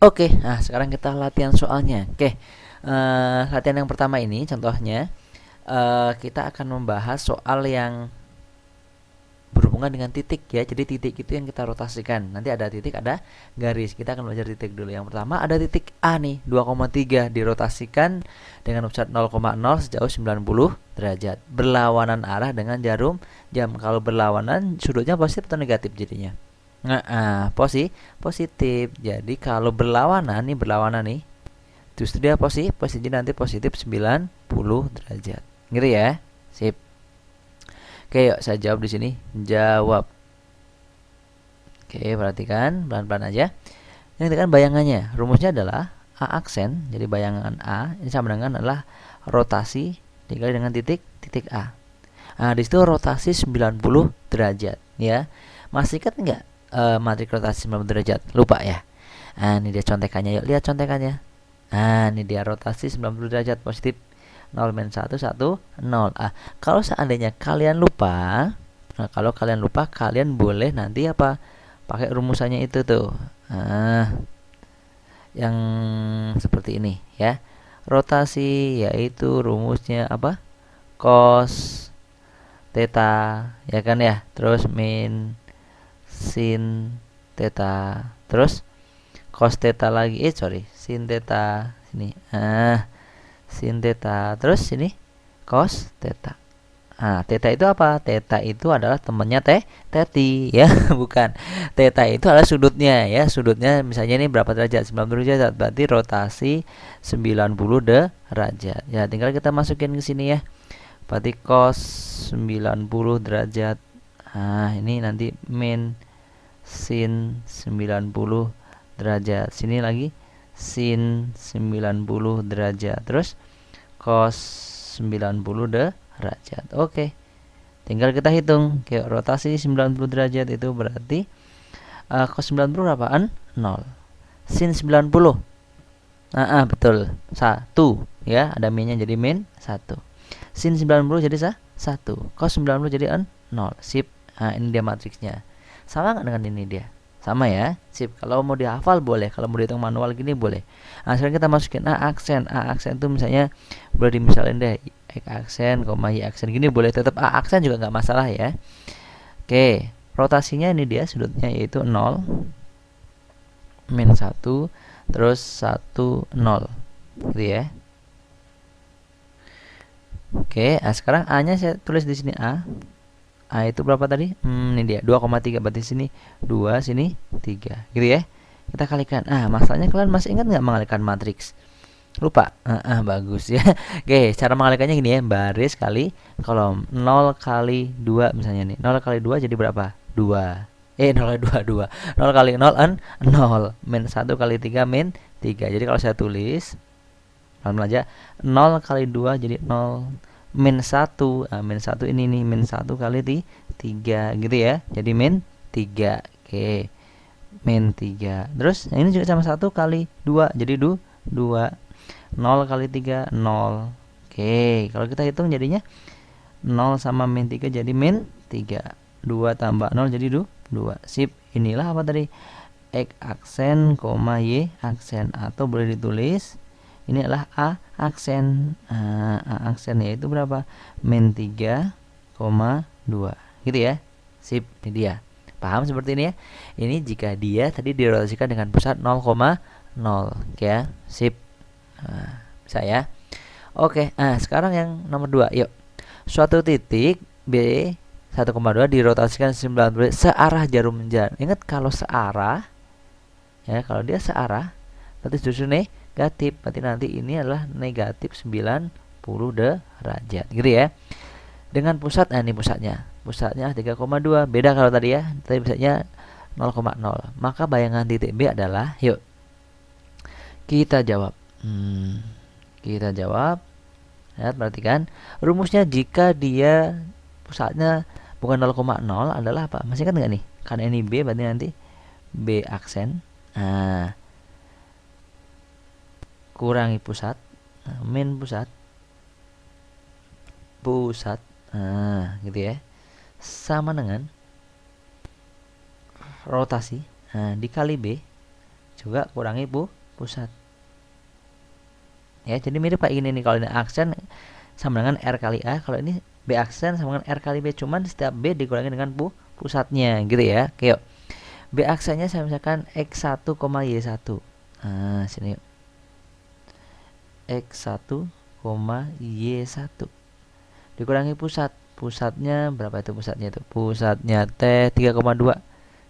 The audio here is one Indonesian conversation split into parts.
Oke, nah sekarang kita latihan soalnya. Oke, latihan yang pertama ini contohnya kita akan membahas soal yang berhubungan dengan titik ya. Jadi titik itu yang kita rotasikan. Nanti ada titik, ada garis. Kita akan belajar titik dulu. Yang pertama ada titik A nih, 2,3 dirotasikan dengan pusat 0,0 sejauh 90 derajat. Berlawanan arah dengan jarum jam. Kalau berlawanan sudutnya positif atau negatif jadinya? Nah, positif. Jadi kalau berlawanan nih, justru dia posisi nanti positif 90 derajat. Gitu ya. Sip. Oke, yuk saya jawab di sini. Jawab. Oke, perhatikan pelan-pelan aja. Yang kan bayangannya, rumusnya adalah A aksen. Jadi bayangan A ini sama dengan adalah rotasi dikali dengan titik A. Nah, di situ rotasi 90 derajat ya. Masih ingat nggak matriks rotasi 90 derajat? Lupa ya. Nah, ini dia contekannya. Yuk lihat contekannya. Nah, ini dia rotasi 90 derajat positif 0 min 1 1 0. Kalau seandainya kalian lupa, kalau kalian lupa kalian boleh nanti apa? Pakai rumusannya itu tuh. Yang seperti ini ya. Rotasi yaitu rumusnya apa? Cos theta ya kan ya. Terus min sin theta. Terus cos theta lagi. Sin theta sini. Sin theta. Terus sini cos theta. Nah, theta itu apa? Theta itu adalah temannya teti ya, bukan. Theta itu adalah sudutnya ya. Sudutnya misalnya ini berapa derajat? 90 derajat. Berarti rotasi 90 derajat. Ya, tinggal kita masukin ke sini ya. Berarti cos 90 derajat. Nah, ini nanti min sin 90 derajat. Sini lagi sin 90 derajat. Terus cos 90 derajat. Oke. Tinggal kita hitung. Kayak rotasi 90 derajat itu berarti cos 90 berapaan? 0. Sin 90. Betul. 1 ya, ada minnya jadi min 1. Sin 90 jadi 1. Cos 90 jadi 0. Sip. Nah, ini dia matriksnya. Sama nggak dengan ini dia? Sama ya. Sip. Kalau mau dihafal boleh, kalau mau dihitung manual gini boleh. Nah, sekarang kita masukin A aksen. A aksen itu misalnya boleh dimisalin deh X aksen, Y aksen gini boleh, tetap A aksen juga nggak masalah ya. Oke, rotasinya ini dia sudutnya yaitu 0 min 1 terus 1 0 gitu ya. Oke, sekarang A-nya saya tulis di sini A. A itu berapa tadi? Ini dia 2,3, berarti sini 2, sini 3 gitu ya. Kita kalikan. Masalahnya kalian masih ingat nggak mengalikan matriks? Lupa? Bagus ya. Oke, cara mengalikannya gini ya, baris kali kolom. 0 kali 2 misalnya nih. 0 kali 2 jadi berapa? 2. 0 kali 2 2. 0 kali 0 0. Min 1 kali 3 min 3. Jadi kalau saya tulis pelan-pelan aja, 0 kali 2 jadi 0 min 1. Min 1 ini nih, min 1 kali 3 gitu ya. Jadi min 3. Oke. Min 3. Terus yang ini juga sama 1 kali 2 jadi 2. 0 kali 3 0. Oke, kalau kita hitung jadinya 0 sama min 3 jadi min 3. 2 tambah 0 jadi 2. Sip. Inilah apa tadi? X aksen, Y aksen, atau boleh ditulis ini adalah A aksen. A aksen yaitu berapa? Min 3,2 gitu ya. Sip, ini dia. Paham seperti ini ya? Ini jika dia tadi dirotasikan dengan pusat 0,0 ya. Sip. Bisa ya. Oke, sekarang yang nomor 2. Yuk. Suatu titik B 1,2 dirotasikan 90 searah jarum jam. Ingat kalau searah ya, kalau dia searah berarti justru negatif. Berarti nanti ini adalah negatif 90 derajat gitu ya. Dengan pusat, ini pusatnya. Pusatnya 3,2. Beda kalau tadi ya. Tadi pusatnya 0,0. Maka bayangan titik B adalah, yuk kita jawab. Kita jawab. Lihat, perhatikan. Rumusnya jika dia pusatnya bukan 0,0 adalah apa? Masih ingat nggak nih? Karena ini B berarti nanti B aksen. Kurangi pusat, min pusat, gitu ya, sama dengan rotasi dikali B. juga kurangi pusat. Ya, jadi mirip kayak gini nih, kalau ini aksen sama dengan R kali A, kalau ini B aksen sama dengan R kali B, cuman setiap B dikurangi dengan pusatnya gitu ya. Oke, yuk. B aksennya saya misalkan X1, Y1. Nah, sini yuk. X1, Y1 dikurangi pusat. Pusatnya berapa itu pusatnya itu? Pusatnya T 3,2.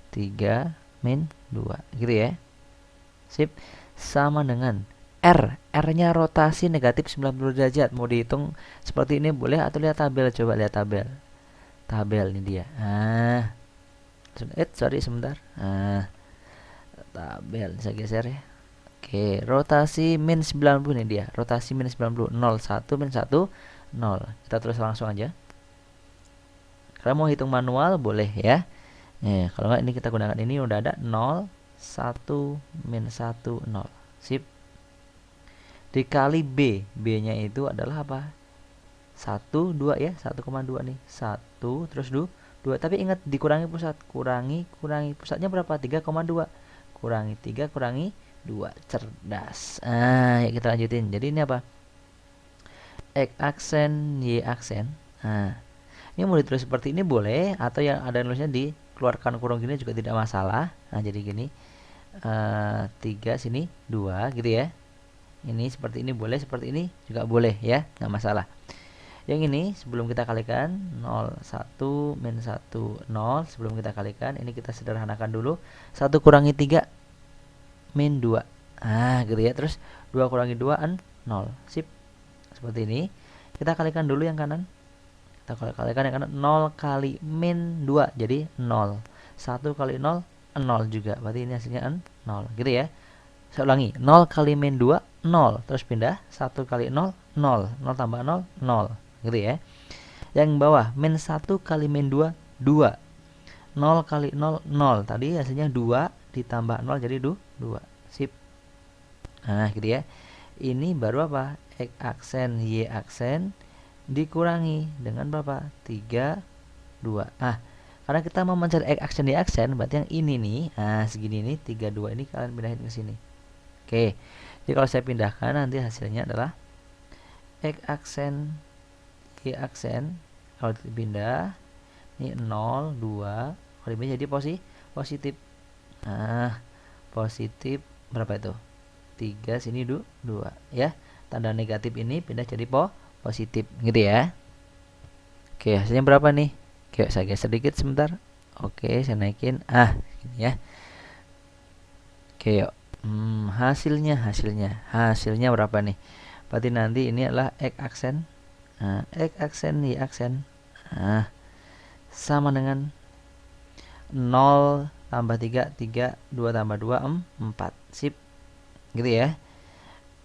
3 min 2 gitu ya. Sip. Sama dengan R. R-nya rotasi negatif 90 derajat. Mau dihitung seperti ini boleh atau lihat tabel. Coba lihat tabel. Tabel ini dia. Sorry sebentar. Tabel saya geser ya. Oke, rotasi min 90 ini dia. Rotasi min 90. 0, 1, min 1, 0. Kita tulis langsung aja. Kalau mau hitung manual boleh ya. Kalau nggak ini kita gunakan ini udah ada 0, 1, min 1, 0. Sip. Dikali B. B-nya itu adalah apa? 1, 2 ya. 1,2 nih. 1, terus 2. Tapi ingat dikurangi pusat. Kurangi pusatnya berapa? 3,2. Kurangi 3, kurangi 2. Cerdas. Ya kita lanjutin. Jadi ini apa? X aksen, Y aksen. Ini mau ditulis seperti ini boleh, atau yang ada nulisnya dikeluarkan kurung gini juga tidak masalah. Nah, jadi gini. 3 sini 2 gitu ya. Ini seperti ini boleh, seperti ini juga boleh ya, nggak masalah. Yang ini sebelum kita kalikan 0, 1, min 1, 0. Sebelum kita kalikan, ini kita sederhanakan dulu. 1 kurangi 3, min 2. Gitu ya. Terus 2 kurangi 2, 0. Sip. Seperti ini. Kita kalikan dulu yang kanan. Kita kalikan yang kanan. 0 kali min 2, jadi 0. 1 kali 0, 0 juga. Berarti ini hasilnya 0. Gitu ya. Saya ulangi, 0 kali min 2, 0. Terus pindah, 1 kali 0, 0. 0 tambah 0, 0. Gitu ya. Yang bawah, min 1 kali min 2, 2. 0 kali 0, 0. Tadi hasilnya 2 ditambah 0 jadi 2. Sip. Nah, gitu ya. Ini baru apa? X aksen, Y aksen dikurangi dengan berapa? 3, 2. Karena kita mau mencari X aksen, Y aksen, berarti yang ini nih, segini nih, 3, 2 ini kalian pindahin ke sini. Oke, jadi kalau saya pindahkan nanti hasilnya adalah X aksen, Y aksen. Kalau dipindah, ini 0, 2. Kalau dipindah jadi positif. Positif berapa itu? 3, sini 2 ya. Tanda negatif ini pindah jadi positif gitu ya. Oke, hasilnya berapa nih? Oke, saya geser sedikit sebentar. Oke, saya naikin. Gini ya. Oke, yuk. Hasilnya berapa nih? Berarti nanti ini adalah X aksen. X aksen, Y aksen. Sama dengan 0 tambah 3, 3, 2 tambah 2, 4. Sip. Gitu ya.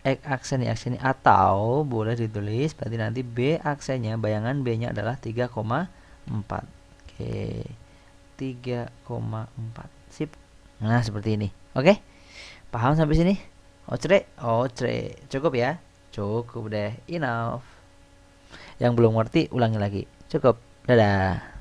X aksen, Y aksen, atau boleh ditulis berarti nanti B aksennya, bayangan B-nya adalah 3,4. Oke. 3,4. Sip. Nah, seperti ini. Oke. Paham sampai sini? Ocre? Cukup ya? Cukup deh. Enough. Yang belum ngerti ulangi lagi. Cukup. Dadah.